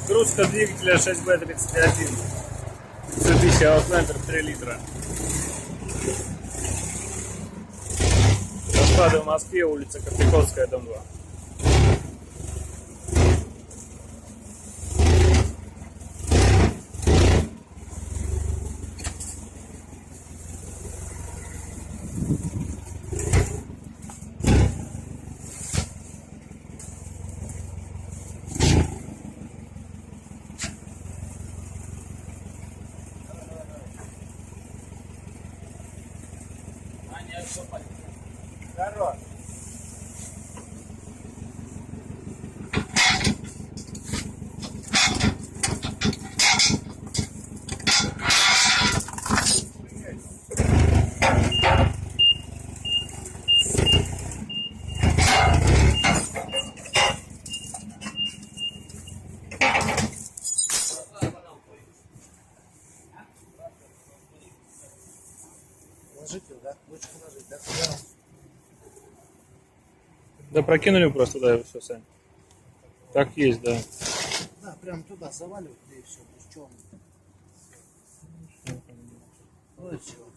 Грузка двигателя 6B31. Mitsubishi Outlander 3 литра. Расклады в Москве, улица Картяковская, дом 2. Здорово. Ложите, да? Лучше положить, да? Да прокинули просто, да, и все сами. Так есть, да. Да, прям туда заваливать, да и все, без черного. Вот все.